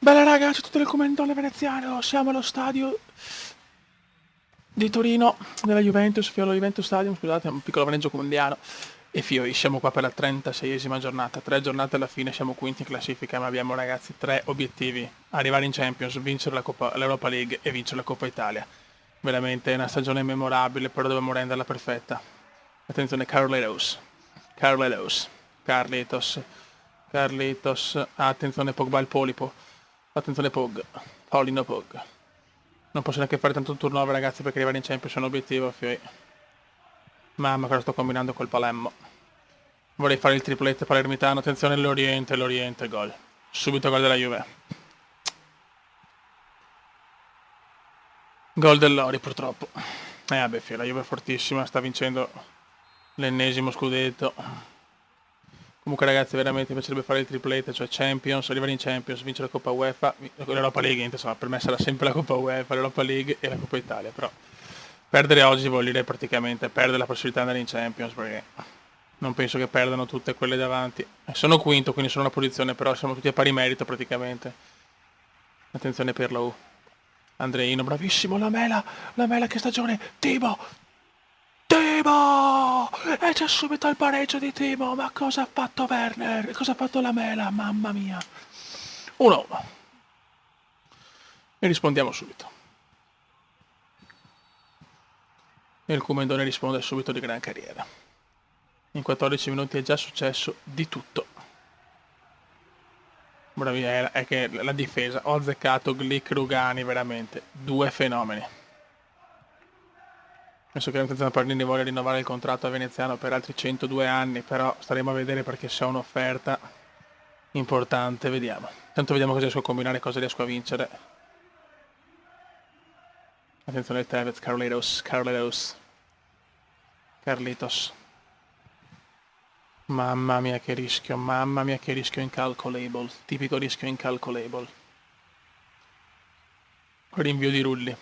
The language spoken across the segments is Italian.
Bella raga, c'è tutto il commendatore veneziano, siamo allo stadio di Torino della Juventus, Fiolo Juventus Stadium, scusate, è un piccolo pareggio mondiano. E Fioi, siamo qua per la 36esima giornata, 3 giornate alla fine, siamo quinti in classifica, ma abbiamo ragazzi 3 obiettivi: arrivare in Champions, vincere l'Europa League e vincere la Coppa Italia. Veramente è una stagione memorabile, però dobbiamo renderla perfetta. Attenzione, Carletos, Carlitos, Carlitos, attenzione Pogba il polipo, attenzione Paulino Pog. Non posso neanche fare tanto turnover ragazzi perché arrivare in Champions è un obiettivo, Fioi. Mamma cosa sto combinando col Palermo. Vorrei fare il triplete palermitano, attenzione l'Oriente, gol. Subito gol della Juve. Gol dell'Ori purtroppo. Vabbè, la Juve è fortissima, sta vincendo l'ennesimo scudetto. Comunque ragazzi, veramente mi piacerebbe fare il triplete, cioè Champions, arrivare in Champions, vincere la Coppa UEFA, l'Europa League, insomma, per me sarà sempre la Coppa UEFA, l'Europa League e la Coppa Italia, però perdere oggi vuol dire praticamente perdere la possibilità di andare in Champions, perché non penso che perdano tutte quelle davanti. Sono quinto, quindi sono una posizione, però siamo tutti a pari merito praticamente. Attenzione per la U. Andreino, bravissimo, la Mela che stagione, Timo! E c'è subito il pareggio di Timo, ma cosa ha fatto Werner? Cosa ha fatto la Mela? Mamma mia. 1-1. E rispondiamo subito. E il Comendone risponde subito di gran carriera. In 14 minuti è già successo di tutto. Bravia, è che la difesa, ho azzeccato Glick Rugani, veramente, due fenomeni. Penso che l'Intenzione Parlini voglia rinnovare il contratto a Veneziano per altri 102 anni, però staremo a vedere perché se ho un'offerta importante, vediamo. Tanto vediamo cosa riesco a combinare, cosa riesco a vincere. Attenzione Tevez, Carlitos. Mamma mia che rischio incalcolable, tipico rischio incalcolable. Rinvio di Rulli.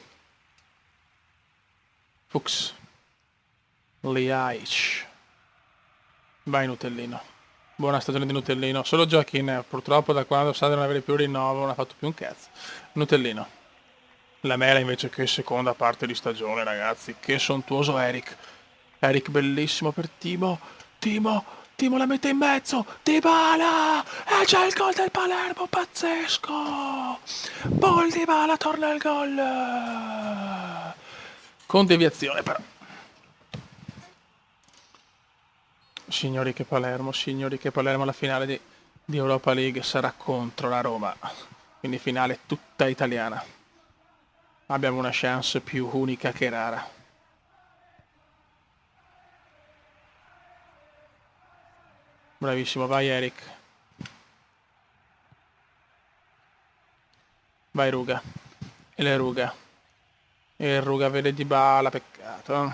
Fuchs. Liaic. Vai Nutellino. Buona stagione di Nutellino. Solo Joaquin, purtroppo da quando sa di non avere più rinnovo non ha fatto più un cazzo. Nutellino. La Mela invece che seconda parte di stagione, ragazzi. Che sontuoso Eric. Eric bellissimo per Timo. Timo la mette in mezzo. Dybala! E c'è il gol del Palermo, pazzesco! Paul Dybala torna al gol. Con deviazione però. Signori che Palermo la finale di Europa League sarà contro la Roma. Quindi finale tutta italiana. Abbiamo una chance più unica che rara. Bravissimo, vai Eric. Vai Ruga. E le Ruga. E il Ruga vede Dybala, peccato.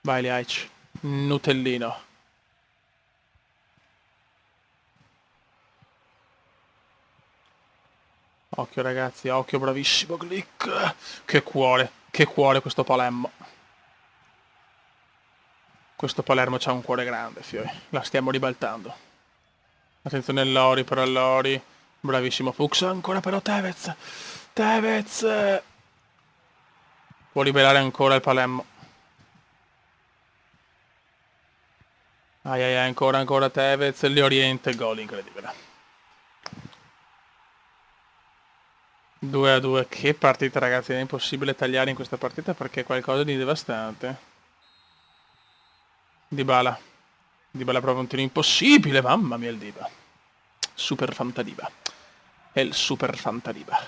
Vai Liaic. Nutellino. Occhio ragazzi, occhio, bravissimo Glick. Che cuore questo Palermo. Questo Palermo c'ha un cuore grande, fioi. La stiamo ribaltando. Attenzione Lori, però Lori. Bravissimo Fuchs, ancora però Tevez. Tevez. Può liberare ancora il Palermo. Ai ai ai, ancora Tevez. Li Oriente, gol incredibile. 2-2, che partita ragazzi, è impossibile tagliare in questa partita perché è qualcosa di devastante. Dybala. Dybala prova un tiro impossibile, mamma mia il Diba. Super Fantadiba. È il Super Fantadiba.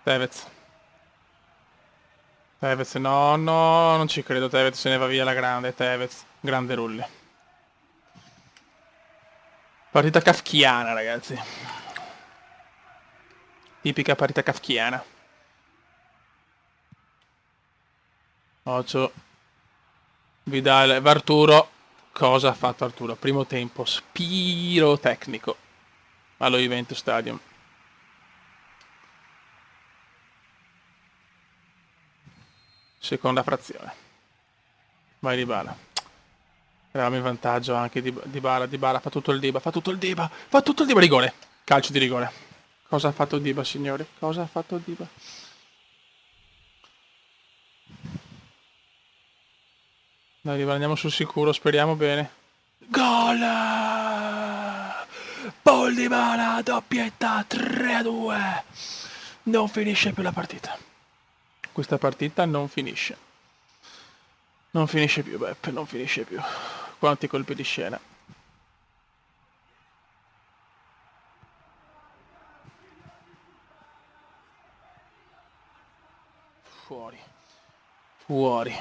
Tevez. Tevez, no, non ci credo, Tevez se ne va via la grande, Tevez. Grande Rulli. Partita kafkiana, ragazzi. Tipica partita kafkiana. Ocio. Vidal, Arturo. Cosa ha fatto Arturo? Primo tempo spirotecnico allo Juventus Stadium. Seconda frazione. Vai Dybala. Eravamo in vantaggio anche di Dybala, fa tutto il Diba, fa tutto il Diba, fa tutto il Diba, rigore. Calcio di rigore. Cosa ha fatto Diba, signori? Cosa ha fatto Diba? Dai, Diba, andiamo sul sicuro, speriamo bene. Gol! Paul Dybala, doppietta 3-2. Non finisce più la partita. Questa partita non finisce. Non finisce più, Beppe, non finisce più. Quanti colpi di scena. Fuori. Fuori.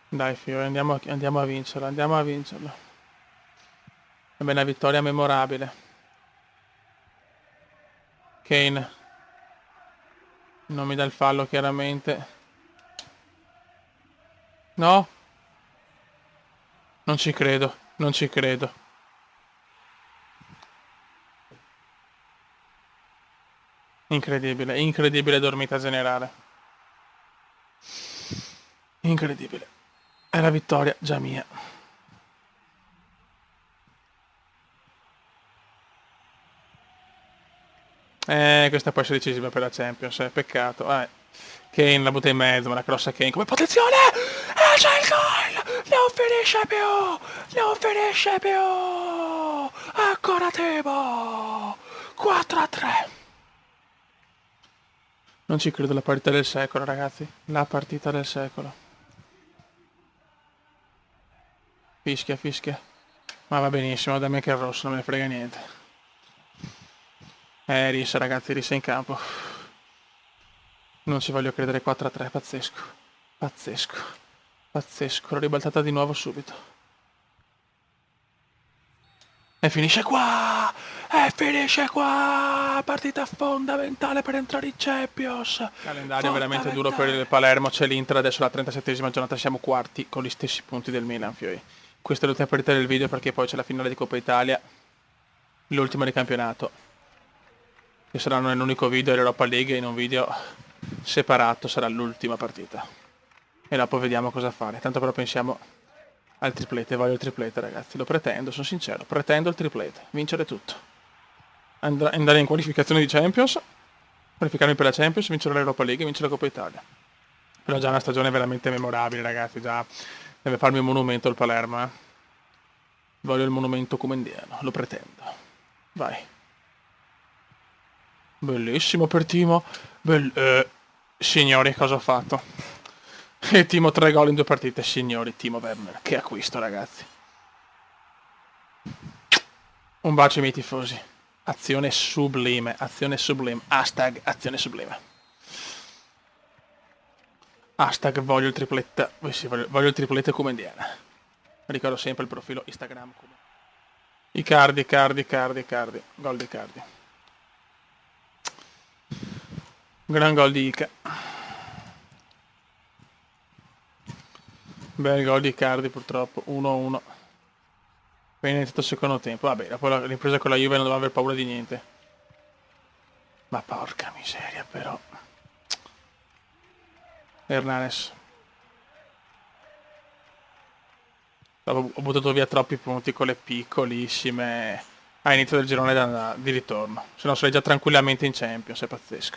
Dai, Fiore, andiamo a vincerla, andiamo a vincerla. È una vittoria memorabile. Kane. Non mi dà il fallo, chiaramente. No? Non ci credo, non ci credo. Incredibile, incredibile dormita generale. Incredibile. È la vittoria già mia. Questa può essere decisiva per la Champions, peccato. Kane la butta in mezzo, ma la crossa Kane come protezione! E c'è il gol! Non finisce più! Non finisce più! Ancora tempo! 4-3. Non ci credo, la partita del secolo, ragazzi. La partita del secolo. Fischia, fischia. Ma va benissimo, da me che è il rosso, non me ne frega niente. Rissa, ragazzi, Rissa in campo. Non ci voglio credere, 4-3, pazzesco. Pazzesco. Pazzesco, l'ho ribaltata di nuovo subito. E finisce qua! E finisce qua! Partita fondamentale per entrare in Champions! Calendario veramente duro per il Palermo, c'è l'Inter, adesso la 37esima giornata, siamo quarti con gli stessi punti del Milan, fioi. Questa è l'ultima partita del video perché poi c'è la finale di Coppa Italia, l'ultima di campionato, che saranno nell'unico video dell'Europa League, in un video separato sarà l'ultima partita. E dopo vediamo cosa fare, tanto però pensiamo al triplete, voglio il triplete, ragazzi, lo pretendo, sono sincero, pretendo il triplete, vincere tutto. Andare in qualificazione di Champions, qualificarmi per la Champions, vincere l'Europa League e vincere la Coppa Italia. Però già una stagione veramente memorabile, ragazzi, già deve farmi un monumento al Palermo, Voglio il monumento comendiano, lo pretendo. Vai. Bellissimo per Timo. Signori, cosa ho fatto? E Timo 3 gol in 2 partite, signori, Timo Werner. Che acquisto, ragazzi. Un bacio ai miei tifosi. Azione sublime, azione sublime. Hashtag azione sublime. Hashtag voglio il tripletta. Sì, voglio il triplete comendiana. Ricordo sempre il profilo Instagram. Icardi. Gol di Icardi. Gran gol di Ica. Bel gol di Icardi purtroppo. 1-1. Appena iniziato il secondo tempo. Vabbè, dopo la ripresa con la Juve non doveva aver paura di niente. Ma porca miseria però. Hernanes. Ho buttato via troppi punti con le piccolissime a inizio del girone di ritorno. Se no sarei già tranquillamente in Champions, è pazzesco.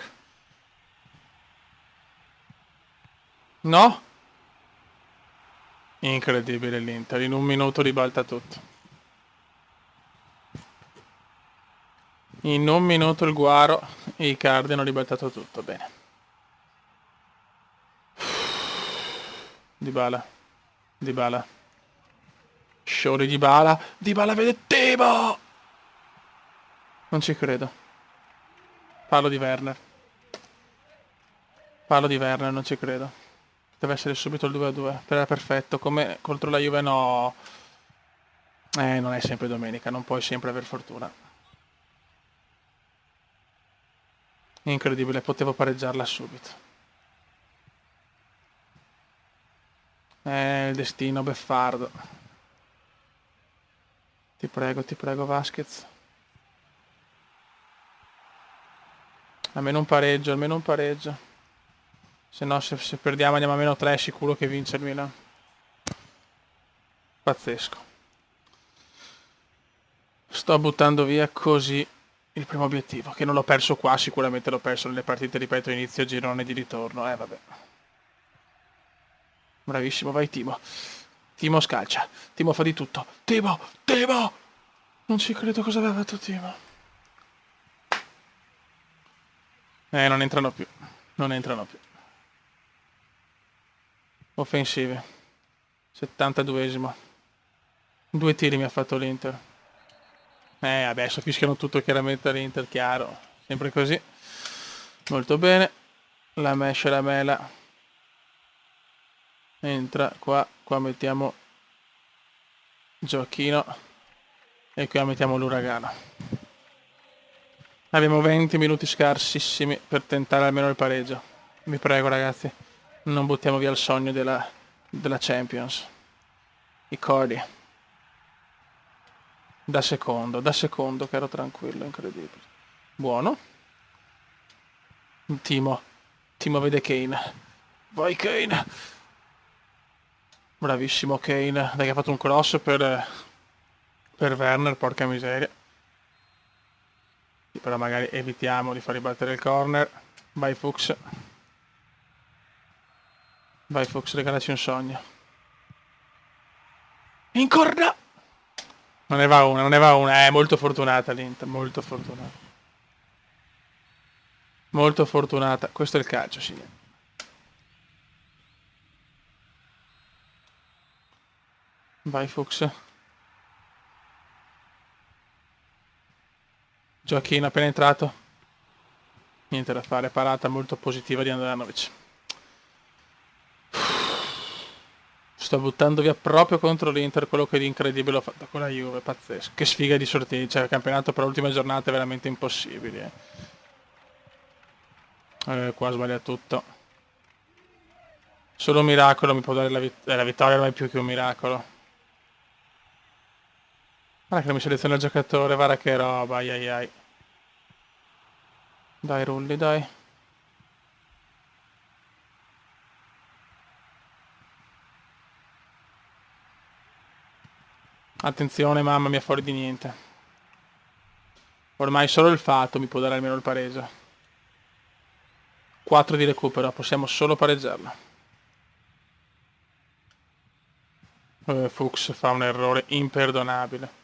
No? Incredibile l'Inter, in un minuto ribalta tutto. In un minuto il Guaro e i Cardi hanno ribaltato tutto, bene. Dybala. Sciori Dybala vede Timo! Non ci credo. Palo di Werner, non ci credo. Deve essere subito il 2-2. Era perfetto, come contro la Juve no. Non è sempre domenica, non puoi sempre aver fortuna. Incredibile, potevo pareggiarla subito. Il destino beffardo. Ti prego Vasquez. Almeno un pareggio. Se no, se perdiamo andiamo a -3, è sicuro che vince il Milan. Pazzesco. Sto buttando via così il primo obiettivo, che non l'ho perso qua, sicuramente l'ho perso nelle partite, ripeto, inizio girone di ritorno. Vabbè. Bravissimo, vai Timo. Timo scalcia. Timo fa di tutto. Timo! Timo! Non ci credo cosa aveva fatto Timo. Non entrano più. Non entrano più. Offensive. 72esimo. 2 tiri mi ha fatto l'Inter. Vabbè, adesso fischiano tutto chiaramente l'Inter, chiaro. Sempre così. Molto bene. La mesh e la mela. Entra qua. Qua mettiamo Gioacchino. E qua mettiamo l'uragano. Abbiamo 20 minuti scarsissimi per tentare almeno il pareggio. Vi prego ragazzi, non buttiamo via il sogno della Champions. I Cordi. Da secondo che ero tranquillo, incredibile. Buono. Timo vede Kane. Vai Kane. Bravissimo Kane. Dai che ha fatto un cross per Werner, porca miseria. Sì, però magari evitiamo di far ribattere il corner. Vai Fuchs. Vai Fuchs, regalaci un sogno. Incorda! Non ne va una. È molto fortunata l'Inter, molto fortunata. Molto fortunata. Questo è il calcio, signori. Vai Fuchs. Gioacchino appena entrato. Niente da fare, parata molto positiva di Andanovic. Sto buttando via proprio contro l'Inter quello che di incredibile ho fatto con la Juve, pazzesco. Che sfiga di sorteggio, cioè il campionato per l'ultima giornata è veramente impossibile. Qua sbaglia tutto. Solo un miracolo mi può dare la vittoria, non è più che un miracolo. Guarda che non mi seleziona il giocatore, guarda che roba, ai ai ai. Dai Rulli, dai. Attenzione, mamma mia, fuori di niente. Ormai solo il fatto mi può dare almeno il pareggio. 4 di recupero, possiamo solo pareggiarla. Fuchs fa un errore imperdonabile.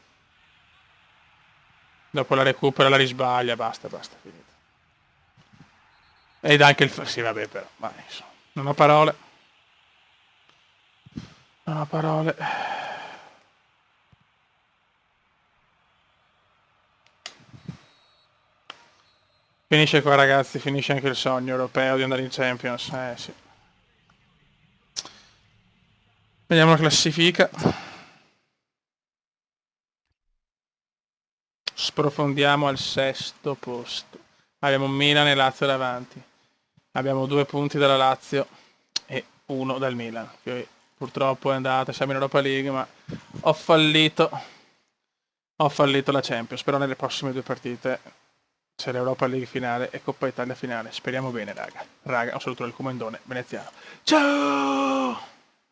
Dopo la recupera, la risbaglia, basta, finito. Ed anche il... Sì, vabbè, però, vai, insomma. Non ho parole. Non ho parole. Finisce qua ragazzi, finisce anche il sogno europeo di andare in Champions. Sì. Vediamo la classifica. Sprofondiamo al 6° posto. Abbiamo Milan e Lazio davanti. Abbiamo 2 punti dalla Lazio e 1 dal Milan. Che purtroppo è andata, siamo in Europa League, ma ho fallito la Champions. Però nelle prossime 2 partite c'è l'Europa League finale e Coppa Italia finale. Speriamo bene, raga. Un saluto dal comandone veneziano. Ciao!